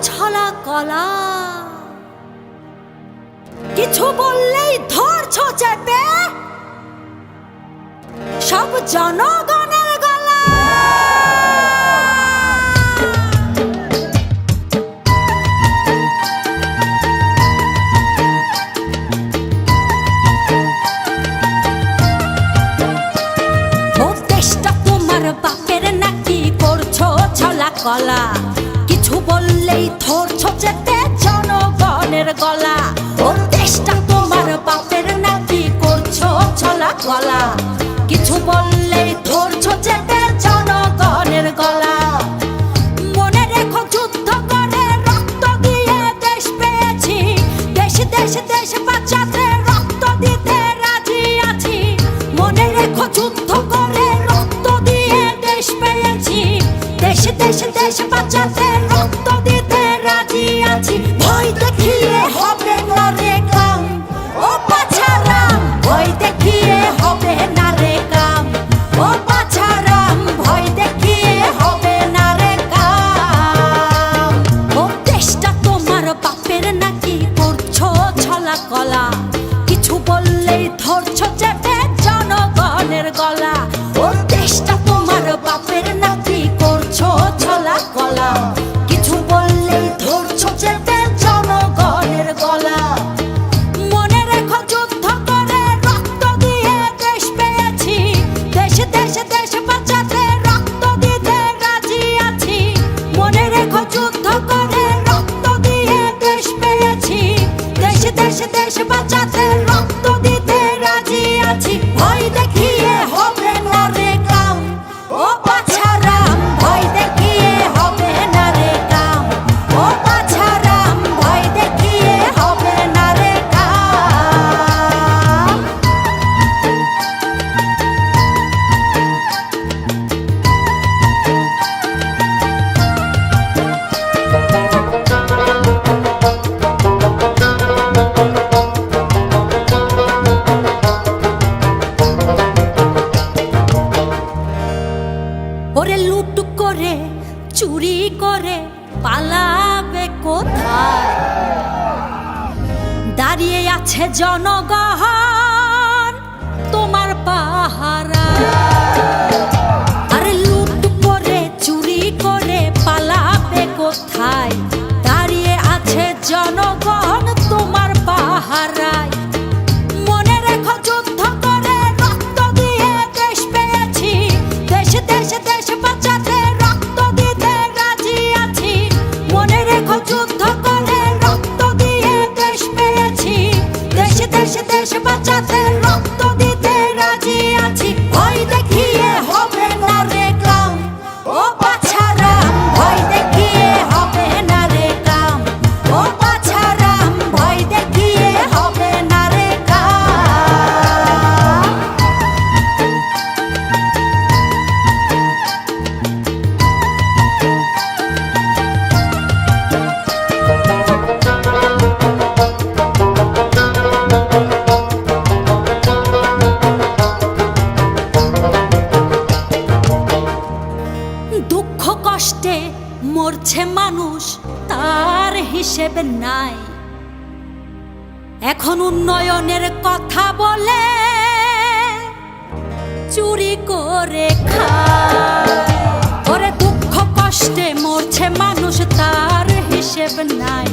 ছলা কলা, কিছু বললেই ধরছো চেপে সব জনগণের গলা। ও দেশটা তোমার বাপের নাকি করছো ছলা কলা, কিছু বললেই ধরছো চেপে জনগণের গলা। ও দেশটা তোমার বাপের নাকি করছো ছলা কলা, কিছু বললেই ধরছো চেপে জনগণের গলা। মনে রেখো যুদ্ধ করে রক্ত দিয়ে দেশ পেয়েছি, দেশ দেশ দেশ বাঁচাতে রক্ত দিতে রাজি আছি। মনে রেখো যুদ্ধ করে রক্ত দিয়ে দেশ পেয়েছি, দেশ দেশ দেশ বাঁচাতে রক্ত দিতে রাজি আছি। ভয় দেখিয়ে হবে না রে কাম, ও পাছারাম ভয় দেখিয়ে হবে না রে কাম, ও পাছারাম ভয় দেখিয়ে হবে না রে কাম। ও দেশটা তোমার বাপের নাকি করছো ছলা কলা, কিছু বললেই ধরছো চেপে জনগণের গলা। ও দেশটা তোমার বাপের নাকি করছো ছলা কলা, কিছু বললেই ধরছো চেপে জনগণের গলা। মনে রেখো যুদ্ধ করে রক্ত দিয়ে দেশ পেয়েছি, দেশ দেশ দেশ বাঁচাতে রক্ত দিতে রাজি আছি। মনে রেখো যুদ্ধ করে রক্ত দিয়ে দেশ পেয়েছি, দেশ দেশ দেশ বাঁচাতে রক্ত দিতে রাজি আছি। ভয় দেখিয়ে হবে না রে কাম, ও পাছারাম ভয় দেখিয়ে হবে না রে কাম, ও পাছারাম ভয় দেখিয়ে হবে না রে কাম। ওরে লুট করে চুরি করে পালাবে কোথায়, দাঁড়িয়ে আছে জনগণ তোমার পাহারা। আরে লুট করে চুরি করে পালাবে কোথায়, দাঁড়িয়ে আছে জনগণ তোমার পাহারায়। মনে রেখো যুদ্ধ করে রক্ত দিয়ে দেশ পেয়েছি, দেশ দেশ দেশ বাঁচাতে রক্ত দিতে রাজি আছি। মনে রেখো যুদ্ধ করে রক্ত দিয়ে দেশ পেয়েছি, দেশ দেশ দেশ বাঁচাতে রক্ত দিতে রাজি আছি। ভয় দেখিয়ে হবে না রে কাম, ও পাছারাম ভয় দেখিয়ে হবে না রে কাম, ও পাছারাম ভয় দেখিয়ে হবে না রে কাম। দুঃখ কষ্টে মরছে মানুষ তার হিসেব নাই, এখন উন্নয়নের কথা বলে চুরি করে খায়। ওরে দুঃখ কষ্টে মরছে মানুষ তার হিসেব নাই,